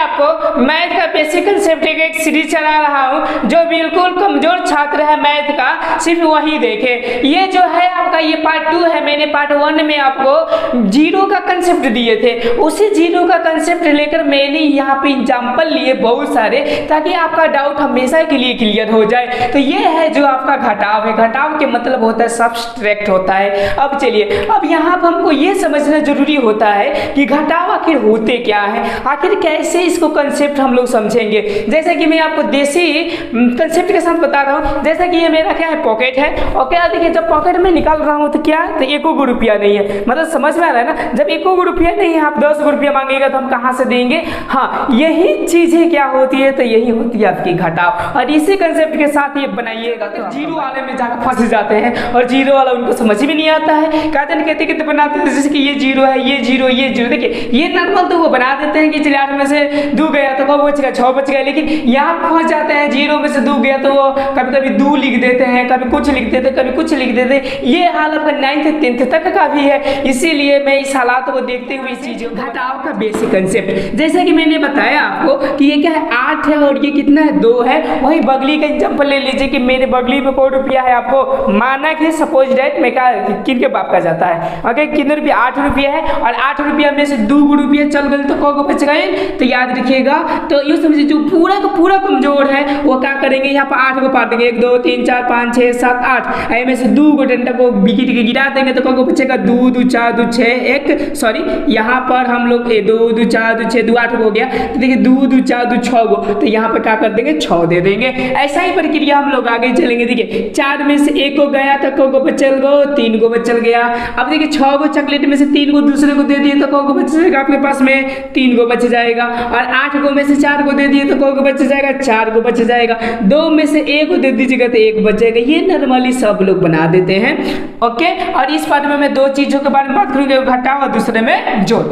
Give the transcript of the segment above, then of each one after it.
आपको मैथ का basic concept एक सीरीज चला रहा हूँ, जो बिल्कुल कमजोर छात्र है मैथ का सिर्फ वही देखे। ये जो है आपका ये पार्ट 2 है। मैंने पार्ट 1 में आपको जीरो का कंसेप्ट दिए थे, उसी जीरो का कंसेप्ट लेकर मैंने यहाँ पे एग्जाम्पल लिए बहुत सारे, ताकि आपका डाउट हमेशा के लिए क्लियर हो जाए। तो ये है जो आपका घटाव है। घटाव के मतलब होता है सब्सट्रैक्ट होता है। अब चलिए, अब यहाँ पर हमको ये समझना जरूरी होता है कि घटाव आखिर होते क्या है, आखिर कैसे इसको कंसेप्ट हम लोग समझेंगे। जैसे कि मैं आपको देसी कंसेप्ट के साथ बता रहा हूँ। जैसे कि ये मेरा क्या है, पॉकेट है। और क्या देखिए, जब पॉकेट में निकाल रहा हूँ तो क्या है, तो 1 रुपया नहीं है। मतलब समझ में आ रहा है ना, जब 1 रुपया नहीं है, आप 10 रुपया मांगेगा तो हम कहाँ से देंगे। हाँ, यही चीजें क्या होती है, तो यही होती है आपकी घटाव। और इसी कंसेप्ट के साथ ये बनाइएगा तो जीरो वाले में जाकर फंस जाते हैं, और जीरो वाला उनको समझ भी नहीं आता है। काजन कहते कहते बनाते हैं, जैसे कि ये जीरो है, ये जीरो, ये जीरो। देखिए ये नॉर्मल तो वो बना देते हैं कि चलिए 8 में से 2 गया तो कब बचेगा, 6 बच गया। लेकिन यहाँ फंस जाते हैं, 0 में से 2 गया तो वो कभी कभी 2 लिख देते हैं, कभी कुछ लिख देते, कभी कुछ लिख देते। ये हाल आपका 9th 10th तक का भी है। इसीलिए मैं इस हालात को देखते हुए इस चीजों घटाव का बेसिक कंसेप्ट, जैसे कि मैंने बताया आपको कि ये क्या है, 8 है और ये कितना है, 2 है। वही बगली का एग्जाम्पल ले लीजिए कि मेरे बगली में कोई रुपया है, आपको माना कि सपोज डेट में क्या किन के बाप का जाता है, ओके, कितने रुपया, 8 रुपया है। और 8 रुपया में से 2 रुपया चल गए तो को बच गए। तो याद रखिएगा, तो ये समझिए जो पूरा का पूरा कमजोर है वो क्या करेंगे, यहाँ पर 8 को पार देंगे, 1 2 3 4 5 6 7 8। में से 2 डंडा को विकेट के गिरा देंगे तो को बचेगा 2 2 4 2 6 1, सॉरी यहाँ पर हम लोग 2 2 4 2 6 2 8 हो गया। तो देखिए 2 2 4 2 6 गो, तो यहाँ पर क्या कर देंगे, 6 दे देंगे। ऐसा ही प्रक्रिया हम लोग आगे चलेंगे। देखिए 4 में से 1 को गया तो को बचल गो, 3 को बचल गया। अब देखिए 6 को चॉकलेट में से 3 को दूसरे को दे दिए तो को बच जाएगा आपके पास में, 3 को बच जाएगा। और 8 को में से 4 को दे दिए तो को बच जाएगा, 4 को बच जाएगा। 2 में से 1 को दे दीजिएगा तो 1 बच जाएगा। ये नॉर्मली सब लोग बना देते हैं, ओके। और इस पार्ट में मैं 2 चीजों के बारे में बात करूंगा, घटाव और दूसरे में जोड़।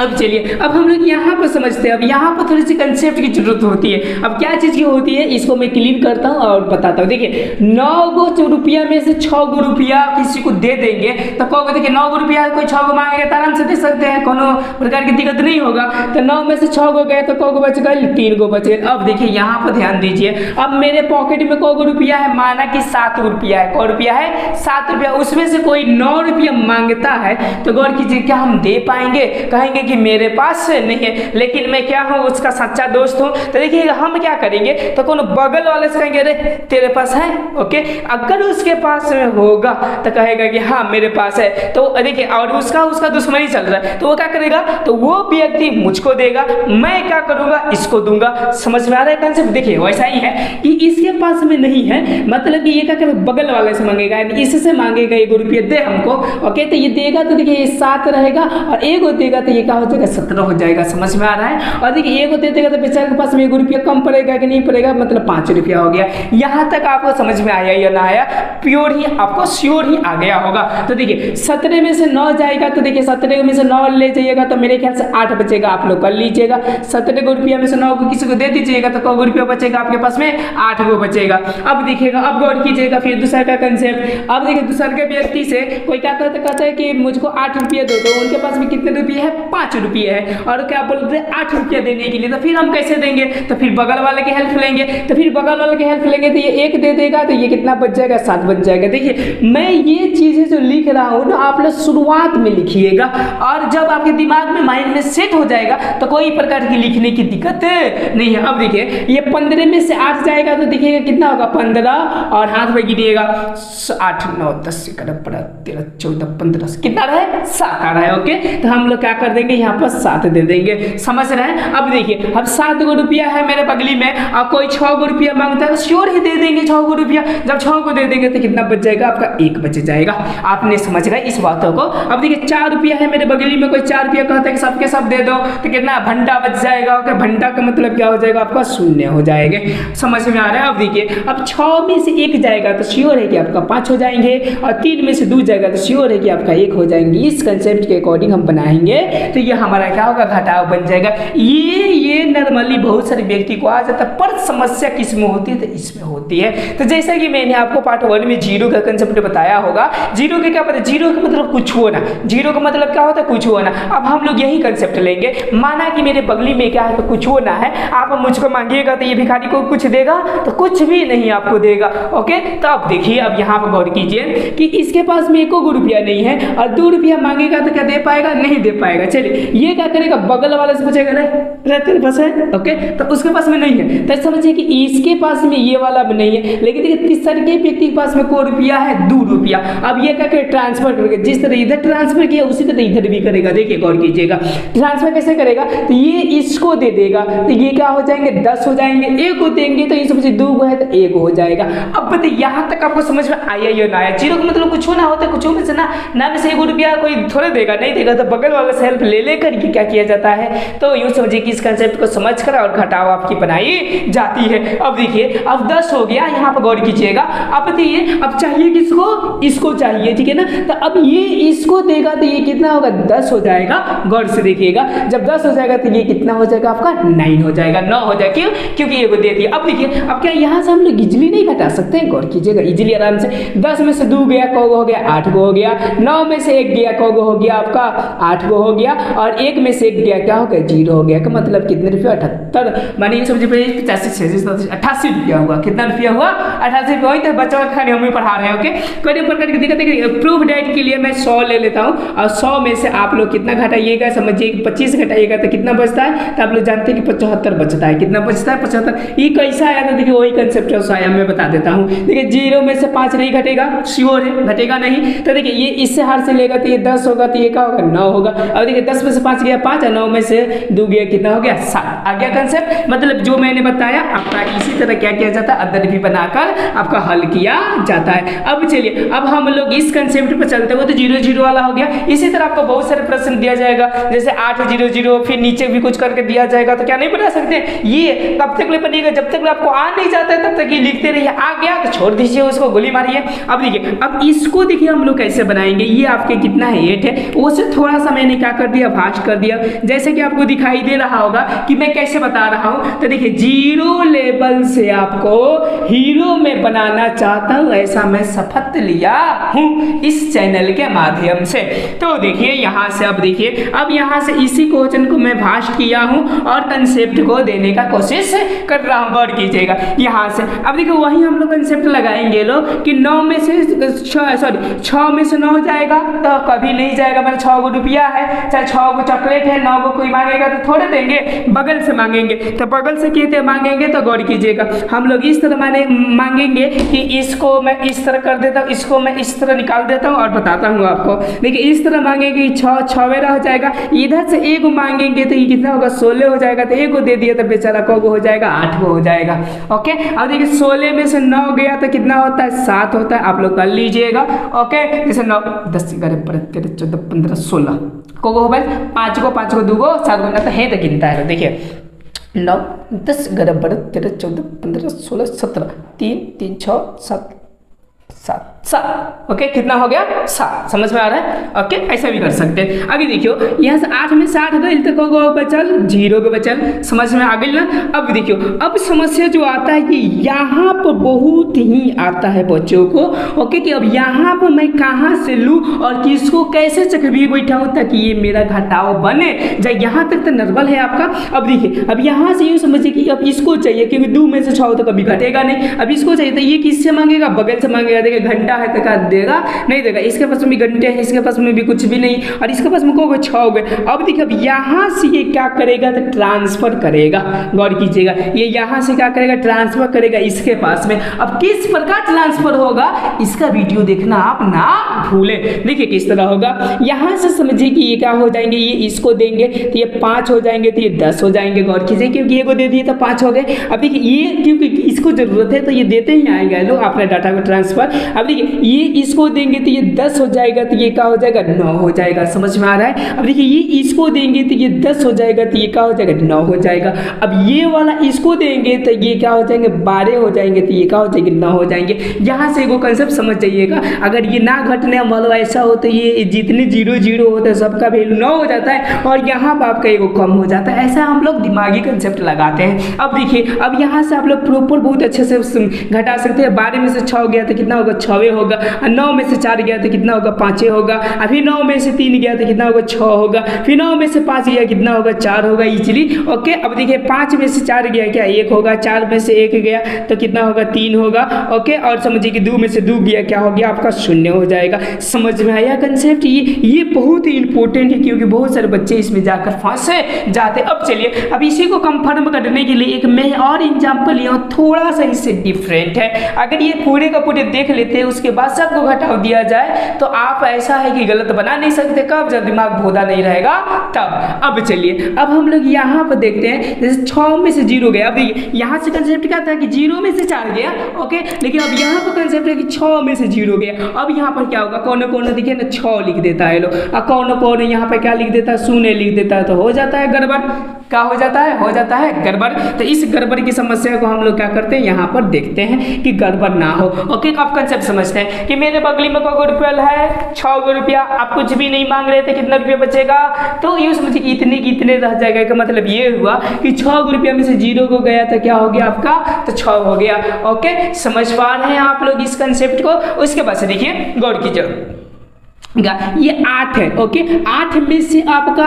अब चलिए, अब हम लोग यहाँ पर समझते हैं। अब यहाँ पर थोड़ी सी कंसेप्ट की जरूरत होती है। अब क्या चीज़ की होती है, इसको मैं क्लीन करता हूँ और बताता हूँ। देखिए 9 रुपया में से 6 रुपया किसी को दे देंगे तो कहोगे, देखिए 9 रुपया कोई 6 मांगेगा तो आराम से दे सकते हैं, कोनो प्रकार की दिक्कत नहीं होगा। तो 9 में से 6 गए तो को बच गए, 3 को बचे। अब देखिए यहाँ पर ध्यान दीजिए, अब मेरे पॉकेट में को रुपया है, माना कि 7 रुपया है। को रुपया है, 7 रुपया। उसमें से कोई 9 रुपया मांगता है तो गौर कीजिए, क्या हम दे पाएंगे? कहेंगे कि मेरे पास नहीं है, लेकिन मैं क्या हूँ, उसका सच्चा दोस्त हूँ। तो देखिए हम क्या करेंगे, तो कौन बगल वाले से कहेंगे, अरे तेरे पास है, ओके। अगर उसके पास होगा तो कहेगा कि हाँ मेरे पास है। तो देखिए, और उसका दुश्मनी चल रहा है तो वो क्या करेगा, तो वो व्यक्ति मुझको देगा, मैं क्या करूंगा, इसको दूंगा। समझ में आ रहा है कंसेप्ट? देखिए वैसा ही है कि इसके पास में नहीं है, मतलब कि ये क्या करेगा, बगल वाले से मांगेगा, इससे मांगेगा 1 रुपया दे हमको, ओके। तो ये देगा तो देखिए ये 7 रहेगा, और 1 देगा तो ये क्या हो जाएगा, 17 हो जाएगा। समझ में आ रहा है? और देखिए 1 दे देगा तो बेचारे के पास में 1 रुपया कम पड़ेगा कि नहीं पड़ेगा, मतलब 5 रुपया हो गया। यहाँ तक आपको समझ में आया या ना आया? प्योर ही आपको श्योर ही आ गया होगा। तो देखिए 17 में से 9 जाएगा, तो देखिए 17 में से 9 ले जाइएगा तो मेरे ख्याल से 8 बचेगा। आप लोग कर लीजिएगा, 17 रुपया में से 9 को किसी को दे दीजिएगा तो को रुपया बचेगा आपके पास में, 8 को बचेगा। अब देखिएगा, अब गौर कीजिएगा फिर दूसरा का कंसेप्ट। अब देखिए दूसरे के व्यक्ति से कोई क्या कहता है कि मुझको 8 रुपया दो, तो उनके पास में कितने रुपये है, 5 रुपये है, और क्या बोलते हैं 8 रुपया देने के लिए। तो फिर हम कैसे देंगे, तो फिर बगल वाले की हेल्प लेंगे। तो फिर बगल वाले की हेल्प लेंगे तो ये 1 दे देगा, तो ये कितना बच जाएगा, 7 बच जाएगा। देखिए मैं ये चीजें जो लिख रहा हूँ ना, आप लोग शुरुआत में लिखिएगा, और जब आपके दिमाग में माइंड में सेट हो जाएगा तो कोई प्रकार की लिखने की दिक्कत नहीं है। अब देखिए ये 15 में से 8 जाएगा तो देखिएगा कितना होगा, 15, और हाथ में गिनिएगा 8 9 10 11 12 13 14 15, कितना रहे, 7 आ रहा है, ओके। तो हम लोग क्या कर देंगे, यहाँ पर 7 दे देंगे। समझ रहे हैं? अब देखिए अब 7 रुपया है मेरे बगली में, और कोई 6 रुपया मांगता है तो श्योर ही दे देंगे 6 रुपया। जब 6 को दे देंगे तो कितना बच जाएगा आपका, 1 बच जाएगा। आपने समझ रहे इस बातों को? अब देखिए 4 रुपया है मेरे बगली में, कोई 4 रुपया कहता है कि सबके सब दे दो, तो कितना घंटा बच जाएगा, ओके। घंटा का मतलब क्या हो जाएगा आपका, 0 हो जाएंगे। समझ में आ रहा है? अब देखिए अब 6 में से 1 जाएगा तो श्योर है कि आपका 5 हो जाएंगे, और 3 में से 2 जाएगा तो श्योर है कि आपका 1 हो जाएंगे। इस कंसेप्ट के अकॉर्डिंग हम बनाएंगे तो ये हमारा क्या होगा, घटाव बन जाएगा। ये ये नॉर्मली बहुत सारे व्यक्ति को आ जाता है, पर समस्या किस में होती है? तो इसमें होती है। तो जैसा कि मैंने आपको पार्ट 1 में जीरो का कंसेप्ट बताया होगा, जीरो के क्या पता, जीरो का मतलब कुछ होना, जीरो का मतलब क्या होता है? कुछ होना। अब हम लोग यही कंसेप्ट लेंगे, माना कि मेरे बगली में क्या है तो कुछ होना है, आप मुझको मांगिएगा तो ये भिखारी को कुछ देगा? तो कुछ भी नहीं आपको देगा। ओके, तो अब देखिए, अब यहाँ पर गौर कीजिए कि इसके पास में 1 रुपया नहीं है और 2 रुपया मांगेगा तो क्या दे पाएगा? नहीं दे पाएगा। चलिए, ये क्या करेगा? बगल वाले से पूछेगा, तेरे पास है? ओके, तो उसके पास में नहीं है, तो समझिए कि इसके पास में ये वाला भी नहीं है। लेकिन देखिए, तीसरे व्यक्ति के पास में को रुपया है? 2 रुपया। अब ये क्या करे? ट्रांसफर करेगा। जिस तरह इधर ट्रांसफर किया उसी तरह इधर भी करेगा। देखिए गौर कीजिएगा, ट्रांसफर कैसे करेगा? तो ये इसको दे देगा, तो ये क्या हो जाएंगे? 10 हो जाएंगे। 1 को देंगे तो ये समझिए 2 को है तो 1 हो जाएगा। अब बताइए यहाँ तक आपको समझ में आया या ना आया? जीरो का मतलब कुछ होना होता है, कुछ में से ना में से 1 रुपया कोई थोड़े देगा, नहीं देगा, तो बगल वाले से हेल्प ले लेकर के क्या किया जाता है? तो यूँ समझिए कि इस कंसेप्ट को समझ कर और घटाव आपकी बनाई जाती है। अब देखिए, अब 10 हो गया, यहाँ पर गौर कीजिएगा। अब बताइए, अब चाहिए किसको? इसको चाहिए, ठीक है ना? तो अब ये इसको देगा तो ये कितना होगा? 10 हो जाएगा। गौर से देखिएगा, जब 10 हो जाएगा तो ये कितना हो जाएगा आपका? 9 हो जाएगा, 9 हो जाएगा। क्यों? क्योंकि ये को दे दिया। अब देखिए, अब क्या यहाँ से हम लोग इजिली नहीं घटा सकते हैं? गौर कीजिएगा, इजिली आराम से 10 में से 2 गया, को हो गया? 8 को हो गया। 9 में से 1 गया, को हो गया आपका? 8 को हो गया। और 1 में से 1 गया, क्या हो गया? 0 हो गया। का मतलब कितने रुपये? 78, मानिए ये समझिए 85, 86, 88 रुपया हुआ। कितना रुपया हुआ? 88 रुपया। वही तो बच्चों का खाने हम ही पढ़ा रहे हैं। ओके, कोई ऊपर करके दिक्कत प्रूफ डेट के लिए मैं 100 ले लेता हूँ और 100 में से आप लोग कितना घटाइएगा? समझिए 25 घटाइएगा तो कितना बचता है? तो आप लोग जानते हैं कि 75 बचता है। कितना बचता है? 75। ये कैसा आया था? देखिए, वही कंसेप्ट आया, मैं बता देता हूँ। देखिए, 0 में से 5 नहीं घटेगा, श्योर है, घटेगा नहीं। तो देखिए, ये इससे हार से लेगा तो ये 10 होगा, तो ये क्या होगा? 9 होगा। अब देखिए, 10 में से 5 गया 5 और 9 में से 2 गया, कितना हो गया? 7। आ गया कंसेप्ट? मतलब जो मैंने बताया आपका इसी तरह क्या किया जाता है? अदर भी बनाकर आपका हल किया जाता है। अब चलिए, अब हम लोग इस कंसेप्ट पर चलते हुए, तो 0 0 वाला हो गया। इसी तरह आपको बहुत सारे प्रश्न दिया जाएगा, जैसे 8 0 0, फिर नीचे भी कुछ करके दिया जाएगा। तो क्या नहीं बना सकते? ये तब तक बनेगा जब तक आपको आ नहीं जाता है, तब तक ये लिखते रहिए। आ गया तो छोड़ दीजिए, उसको गोली मारिए। अब देखिए, अब इसको देखिए हम लोग कैसे बनाएंगे। ये आपके कितना है? 8 है। उससे थोड़ा सा मैंने क्या कर दिया? फास्ट कर दिया। जैसे कि आपको दिखाई दे रहा होगा कि मैं कैसे बता रहा हूं। तो देखिए, 0 लेवल से आपको हीरो में बनाना चाहता हूं, ऐसा मैं शपथ लिया हूं इस चैनल के माध्यम से। तो देखिए यहां से, अब देखिए, अब यहां से इसी क्वेश्चन को मैं फास्ट किया हूं और कंसेप्ट को देने का कोशिश कर रहा हूं। गौर कीजिएगा यहां से। अब देखिए, वही हम लोग कंसेप्ट लगाएंगे लोग कि 9 में से 6 में से 9 जाएगा तो कभी नहीं जाएगा। मैंने 6 को रुपया है, चाहे 6 को चॉकलेट है, 9 को कोई मांगेगा तो थोड़े देंगे, बगल से मांगेंगे। तो बगल से कहते मांगेंगे तो गौर कीजिएगा, हम लोग इस तरह मांगेंगे कि इसको मैं इस तरह कर देता हूँ, इसको मैं इस तरह निकाल देता हूँ और बताता हूँ आपको। देखिए, इस तरह मांगेंगे, 6 वेरा हो जाएगा। इधर से 1 मांगेंगे तो ये कितना होगा? 16 हो जाएगा। तो 1 को दे दिया तो बेचारा को हो जाएगा? 8 को हो जाएगा। ओके, अब देखिए, 16 में से 9 गया तो कितना होता है? 7 होता है। आप लोग कर लीजिएगा। ओके, जैसे 9 10 11 12 13 14 15 16 को हो भाई, 5 को 2 को 7 को तो है तो गिनता है। देखिए, 9 10 11 12 13 14 15 16 17 3 3 6 7 7। ओके, कितना हो गया? 7। समझ में आ रहा है? ओके, ऐसा भी कर सकते हैं। अभी देखियो, यहाँ से 8 में 60 गई तो को बचल 0 को बचल। समझ में आ गई ना? अब देखियो, अब समस्या जो आता है कि यहाँ पर बहुत ही आता है बच्चों को। ओके, कि अब यहाँ पर मैं कहाँ से लूँ और किसको कैसे चक्रव्यूह बैठाऊँ ताकि ये मेरा घटाव बने जाए। यहाँ तक तो नॉर्मल है आपका। अब देखिए, अब यहाँ से यूँ समझिए कि अब इसको चाहिए, क्योंकि 2 में से 6 तो कभी घटेगा नहीं। अब इसको चाहिए तो ये किससे मांगेगा? बगल से मांगेगा। देखिए, घंटा है तो क्या देगा? नहीं देगा। इसके पास में भी घंटे हैं, इसके पास में भी कुछ भी नहीं, और इसके पास में को 6 हो गए। अब देखिए, अब यहाँ से ये क्या करेगा? तो ट्रांसफर करेगा। गौर कीजिएगा, ये यहाँ से क्या करेगा? ट्रांसफर करेगा इसके पास में। अब किस प्रकार ट्रांसफर होगा इसका वीडियो देखना आप ना भूलें। देखिए किस तरह होगा। यहाँ से समझिए कि ये क्या हो जाएंगे? ये इसको देंगे तो ये 5 हो जाएंगे, तो ये 10 हो जाएंगे। गौर कीजिए, क्योंकि ये को दे दिए तो 5 हो गए। अब देखिए, ये क्योंकि इसको जरूरत है तो ये देते ही आएंगे लोग अपने डाटा को ट्रांसफर। अब देखिए ये इसको देंगे तो ये 10 हो जाएगा, तो ये क्या हो जाएगा 9 हो जाएगा। समझ में आ रहा है। अब देखिए ये इसको देंगे तो ये 10 हो जाएगा, तो ये क्या हो जाएगा 9 हो जाएगा। अब ये वाला इसको देंगे तो ये क्या हो जाएंगे 12 हो जाएंगे, तो ये क्या हो जाएंगे 9 हो जाएंगे। यहाँ से एगो कंसेप्ट समझ जाइएगा, अगर ये ना घटने वाला ऐसा हो तो ये जितने 0 0 होते हैं सबका वैल्यू 9 हो जाता है और यहाँ पर आपका एगो कम हो जाता है। ऐसा हम लोग दिमागी कंसेप्ट लगाते हैं। अब देखिए अब यहाँ से आप लोग प्रॉपर बहुत अच्छे से घटा सकते हैं। 12 में से 6 गया तो कितना होगा 6 होगा, 9 में से 4 गया तो कितना होगा 5 होगा, अभी 9 में से 3 गया तो कितना होगा 6 होगा, फिर 9 में से 5 गया कितना होगा 4 होगा इजीली। ओके अब देखिए 5 में से 4 गया क्या 1 होगा, 4 में से 1 गया तो कितना होगा 3 होगा। ओके और समझिए कि 2 में से 2 गया क्या हो गया आपका 0 हो जाएगा। समझ में आया कंसेप्ट। ये बहुत ही इंपॉर्टेंट है क्योंकि बहुत सारे बच्चे इसमें जाकर फंसे जाते। अब चलिए अब इसी को कंफर्म करने के लिए एक मैं और एग्जांपल लिया हूं, थोड़ा सा इससे डिफरेंट है। अगर ये पूरे का पूरे देख लेते हैं उसके बाद सबको घटाव दिया जाए तो आप ऐसा है कि गलत बना नहीं सकते, कब जब दिमाग भोदा नहीं रहेगा तब। अब चलिए अब हम लोग यहाँ पर देखते हैं जैसे 6 में से 0 गया। अब देखिए यहाँ से कंसेप्ट क्या था कि 0 में से 4 गया। ओके लेकिन अब यहाँ पर कंसेप्ट है कि 6 में से 0 गया। अब यहाँ पर क्या होगा कौन देखिए ना 6 लिख देता है लोग, कौन यहाँ पे क्या लिख देता है 0 लिख देता है, तो हो जाता है गड़बड़। क्या हो जाता है गड़बड़। तो इस गड़बड़ की समस्या को हम लोग क्या करते हैं यहाँ पर देखते हैं कि गड़बड़ ना हो। ओके अब कंसेप्ट समझते हैं कि मेरे बगली में कोई रुपया है 6 रुपया, आप कुछ भी नहीं मांग रहे थे, कितना रुपया बचेगा तो ये समझिए कि इतने की इतने रह जाएगा। का मतलब ये हुआ कि 6 रुपया में से 0 को गया तो क्या हो गया आपका तो 6 हो गया। ओके समझ पा रहे हैं आप लोग इस कंसेप्ट को। उसके बाद से देखिए गौर कीजिए ये 8 है। ओके 8 में से आपका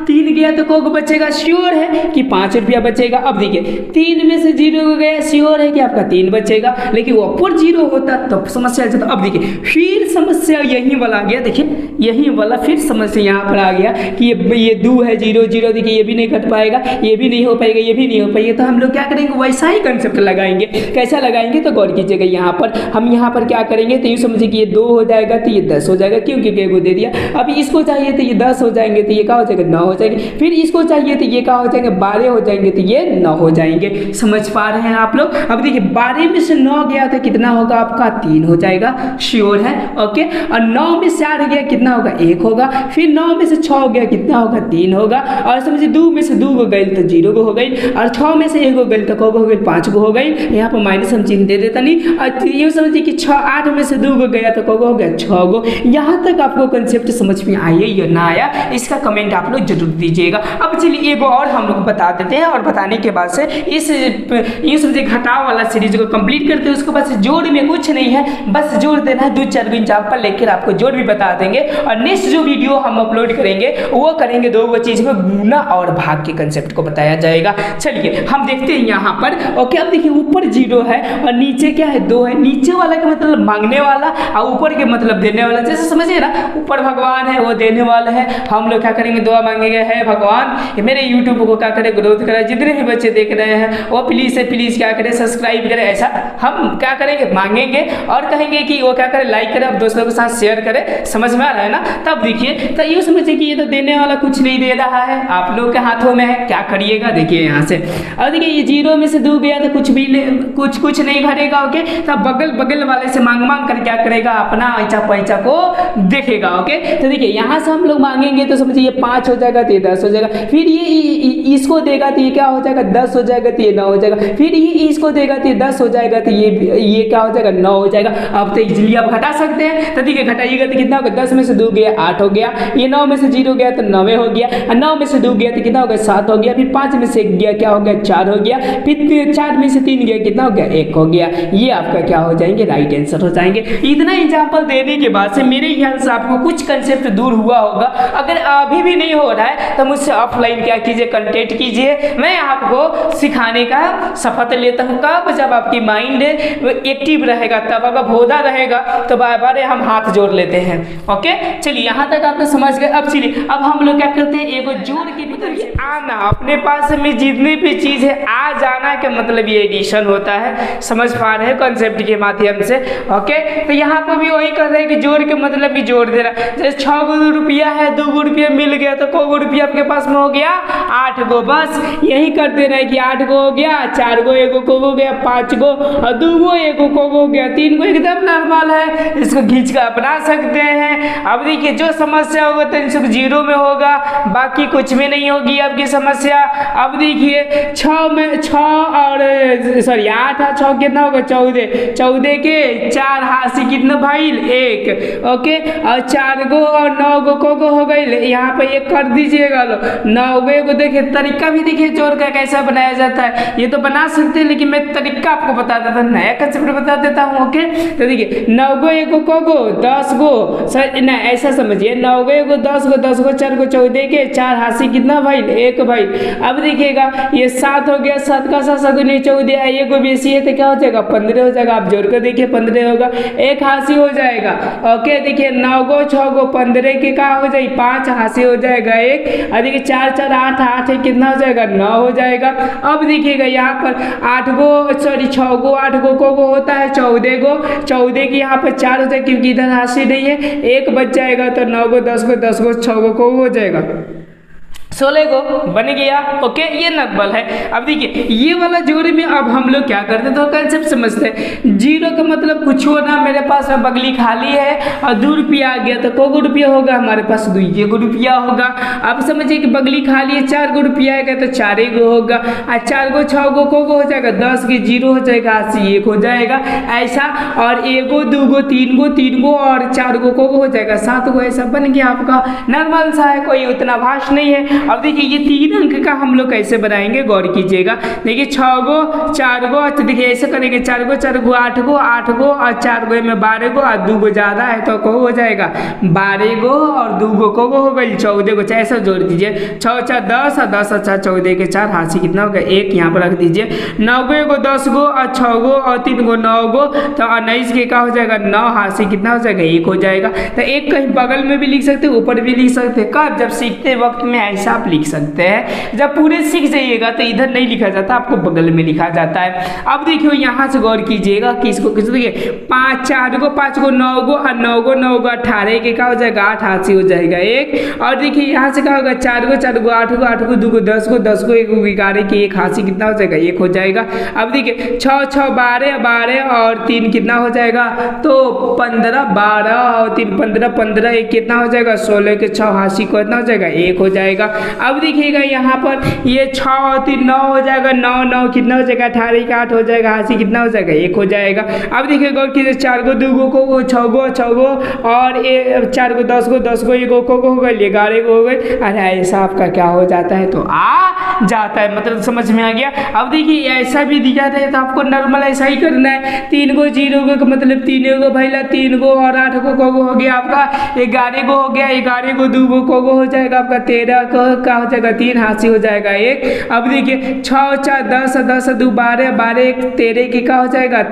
3 गया तो को बचेगा, श्योर है कि 5 रुपया बचेगा। अब देखिए 3 में से 0 को गया, श्योर है कि आपका 3 बचेगा, लेकिन वो ऊपर 0 होता तो समस्या आ जाता। अब देखिए फिर समस्या यही वाला आ गया, देखिए यही वाला फिर समस्या यहाँ पर आ गया कि ये 2 है 0 0, देखिए ये भी नहीं घट पाएगा, ये भी नहीं हो पाएगा, ये भी नहीं हो पाएगा। तो हम लोग क्या करेंगे वैसा ही कंसेप्ट लगाएंगे। कैसा लगाएंगे तो गौर कीजिएगा, यहाँ पर हम यहाँ पर क्या करेंगे तो ये समझिए कि ये 2 हो जाएगा तो ये 10 हो जाएगा, क्योंकि को दे दिया। अभी इसको चाहिए तो ये 10 हो जाएंगे तो ये क्या हो जाएगा 9 हो जाएंगे, फिर इसको चाहिए तो ये क्या हो जाएंगे 12 हो जाएंगे तो ये 9 हो जाएंगे। समझ पा रहे हैं आप लोग। अब देखिए 12 में से 9 गया तो कितना होगा आपका 3 हो जाएगा, श्योर है। ओके और 9 में से 8 गया कितना होगा 1 होगा, फिर 9 में से 6 हो गया कितना होगा 3 होगा, और समझिए 2 में से 2 को गई तो 0 को हो गई, और 6 में से 1 को गई तो को हो गई 5 को हो गई। यहाँ पर माइनस हम चिन्ह दे देता नहीं, और ये समझिए कि 8 में से 2 को गया तो को हो गया 6 को। यहाँ तक आपको कंसेप्ट समझ में आया या ना आया इसका कमेंट आप लोग जरूर दीजिएगा। अब चलिए एक और हम लोग बता देते हैं, और बताने के बाद से इस ये समझिए घटाव वाला सीरीज को कंप्लीट करते हैं। उसके बाद से जोड़ में कुछ नहीं है, बस जोड़ देना है, 2-4 एग्जाम्पल लेकर आपको जोड़ भी बता देंगे। और नेक्स्ट जो वीडियो हम अपलोड करेंगे वो करेंगे 2 चीज में गुना और भाग के कंसेप्ट को बताया जाएगा। चलिए हम देखते हैं यहाँ पर। ओके अब देखिए ऊपर 0 है और नीचे क्या है 2 है। नीचे वाला का मतलब मांगने वाला और ऊपर के मतलब देने वाला। जैसे समझिए ना ऊपर भगवान है वो देने वाला है, हम लोग क्या करेंगे दुआ मांगेंगे है भगवान मेरे यूट्यूब को क्या करे ग्रोथ करे, जितने भी बच्चे देख रहे हैं वो प्लीज से प्लीज क्या करे सब्सक्राइब करे। ऐसा हम क्या करेंगे मांगेंगे और कहेंगे कि वो क्या करे लाइक करे, अब दोस्तों के साथ शेयर करे। समझ में आ रहा है ना। तब देखिए तो ये समझिए कि ये तो देने वाला कुछ नहीं दे रहा है, आप लोग के हाथों में है, क्या करिएगा देखिए यहाँ से। और देखिए ये 0 में से 2 गया तो कुछ भी कुछ नहीं घटेगा। ओके तब बगल वाले से मांग कर क्या करेगा अपना ऐचा पैचा को देखेगा। ओके तो देखिए यहाँ से हम लोग मांगेंगे तो समझिए ये 5 हो जाएगा तो ये 10 हो जाएगा, फिर ये इसको देगा तो ये क्या हो जाएगा 10 हो जाएगा तो ये 9 हो जाएगा, फिर ये इसको देगा तो ये 10 हो जाएगा तो ये क्या हो जाएगा 9 हो जाएगा। अब तो इजीली आप घटा सकते हैं। तो देखिए घटाइएगा तो कितना होगा 10 में से 2 गया 8 हो गया, ये 9 में से 0 गया तो 9 हो गया, 9 में से 2 गया तो कितना हो गया 7 हो गया, फिर 5 में से 1 गया क्या हो गया 4 हो गया, फिर 4 में से 3 गया कितना हो गया 1 हो गया। ये आपका क्या हो जाएंगे राइट आंसर हो जाएंगे। इतना एग्जाम्पल देने के बाद से मेरे ख्याल से आपको कुछ कंसेप्ट दूर हुआ होगा। अगर अभी भी नहीं हो रहा है तो मुझसे ऑफलाइन क्या कीजिए कांटेक्ट कीजिए, मैं आपको सिखाने का शपथ लेता हूँ। कब जब आपकी माइंड एक्टिव रहेगा तब आपका भोदा रहेगा तो बार बार हम हाथ जोड़ लेते हैं। ओके चलिए यहाँ तक आपने समझ गए। अब चलिए अब हम लोग क्या करते हैं एगो जोड़ के मतलब आना, अपने पास में जितनी भी चीज है आ जाना के मतलब ये एडिशन होता है। समझ पा रहे हैं कॉन्सेप्ट के माध्यम से। ओके तो यहाँ पर भी वही कर रहे हैं कि जोड़ के मतलब कि जोड़ देना। जैसे 6 गो रुपया है, 2 गो रुपया मिल गया तो को गो रुपया आपके पास में हो गया 8 गो। बस यही कर देना है कि 8 गो हो गया, 4 गो एगो को हो गया, 5 गो और 2 गो एगो को हो गया, 3 गो एकदम नॉर्मल है, इसको खींच कर अपना सकते हैं। अब देखिए जो समस्या होगा 300 में होगा, बाकी कुछ में नहीं होगी आपकी समस्या। अब देखिए 6 में 6 और सॉरी 8 और 6 कितना होगा 14, 14 के 4 हाथी कितना भाई 1, ओके। और 4 गो और 9 गो को हो गई, यहाँ पे ये कर दीजिएगा 9 गो। देखिए तरीका भी देखिए जोड़ का कैसा बनाया जाता है, ये तो बना सकते हैं लेकिन मैं तरीका आपको बता देता हूँ, नया कंसेप्ट बता देता हूँ, ओके। तो देखिए 9 गो एगो को गो 10 गो सर ना ऐसा समझिए 9 गो एगो 10 गो 10 गो 4 गो 14 के 4 हाथी कितना भाई 1 भाई। अब देखिएगा ये 7 हो गया, 7 का 7 गुनी 14 है, एगो बेसी है तो क्या हो जाएगा 15 हो जाएगा। आप जोड़ कर देखिए 15 होगा, 1 हाथी हो जाएगा, ओके। देखिए 9 गो 6 गो 15 के क्या हो जाएगी 5 हाथी हो जाएगा 1, और देखिए 4 4 8 8 है कितना हो जाएगा 9 हो जाएगा। अब देखिएगा यहाँ पर 8 गो सॉरी 6 गो 8 गो को होता है 14 गो, 14 की यहाँ पर 4 हो जाएगा क्योंकि इधर हाथी नहीं है, 1 बच जाएगा तो 9 गो 10 गो 10 गो 6 गो को हो जाएगा 16 गो बन गया, ओके। ये नकबल है। अब देखिए ये वाला जोड़ी में अब हम लोग क्या करते हैं तो कंसेप्ट समझते हैं। 0 का मतलब कुछ हो ना, मेरे पास में बगली खाली है और 2 रुपया आ गया तो को गो रुपया होगा हमारे पास 2 गो रुपया होगा। अब समझिए कि बगली खाली है 4 गो रुपया आएगा तो 4 गो होगा, और 4 गो 6 गो को हो जाएगा 10 के 0 हो जाएगा 80 1 हो जाएगा ऐसा, और 1 गो 2 गो 3 गो और 4 गो को हो जाएगा 7 गो, ऐसा बन गया आपका नॉर्मल सा है, कोई उतना भाष नहीं है। अब देखिए ये 3 अंक का हम लोग कैसे बनाएंगे गौर कीजिएगा। देखिए 6 गो 4 गो, तो देखिए ऐसे करेंगे 4 गो 4 गो 8 गो 8 गो और 4 गो में 12 गो और 2 गो ज्यादा है तो को हो जाएगा 12 गो और 2 गो को हो गई 14 गो। ऐसा जोड़ दीजिए 6 4 10 और 10 4 14 के 4 हाथी कितना होगा 1 यहाँ पर रख दीजिए। 9 गो 10 गो और 6 गो और 3 गो 9 गो तो 19 के क्या हो जाएगा 9 हाथी कितना हो जाएगा 1 हो जाएगा। तो एक कहीं बगल में भी लिख सकते हैं ऊपर भी लिख सकते हैं, कब जब सीखते वक्त में ऐसा आप लिख सकते हैं। जब पूरे सीख जाइएगा तो इधर नहीं लिखा जाता, आपको बगल में लिखा जाता है। अब देखियो यहाँ से गौर कीजिएगा कि इसको किस देखिए 5 4 गो 5 गो 9 गो और 9 गो 18 के क्या हो जाएगा 8 हाथी हो जाएगा 1। और देखिए यहाँ से क्या होगा 4 गो 8 गो 8 गो 2 गो 10 गो 10 गो 1 गो 11 के 1 हाथी कितना हो जाएगा 1 हो जाएगा। अब देखिए 6 6 12 12 और 3 कितना हो जाएगा तो 15 12 और 3 15 15 1 कितना हो जाएगा 16 के 6 हाथी को कितना हो जाएगा 1 हो जाएगा। अब देखिएगा यहाँ पर ये 6 और 3 9 हो जाएगा 9 9 कितना हो जाएगा 18 के 8 हो जाएगा हाथी कितना हो जाएगा 1 हो जाएगा। अब देखिए गौर कीजिए 4 गो 2 गो को 6 गो 6 गो और 4 गो 10 गो 10 गो 1 गो को हो गए 11 गो हो गए। अरे ऐसा आपका क्या हो जाता है तो आ जाता है, मतलब समझ में आ गया। अब देखिए ऐसा भी दिया है तो आपको नॉर्मल ऐसा ही करना है। 3 गो 0 गो का मतलब 3 गो भैया 3 गो और 8 गो हो गया आपका 11 गो हो गया 11 गो 2 गो को हो जाएगा आपका 13 का हो जाएगा 3 हाथी हो जाएगा 1। अब देखिए 6 4 10 10 2 12 12 1 13 के क्या हो जाएगा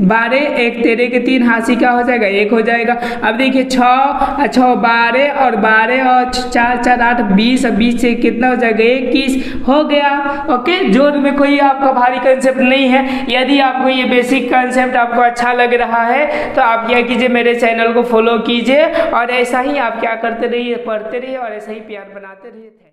12 1 13 के 3 हाथी का हो जाएगा 1 हो जाएगा। अब देखिए 6 6 12 और 12 और 4 4 8 20 20 से कितना हो जाएगा 21 हो गया, ओके। जोड़ में कोई आपका भारी कंसेप्ट नहीं है। यदि आपको ये बेसिक कंसेप्ट आपको अच्छा लग रहा है तो आप क्या कीजिए मेरे चैनल को फॉलो कीजिए और ऐसा ही आप क्या करते रहिए पढ़ते रहिए और ऐसा ही प्यार बनाते रहिए।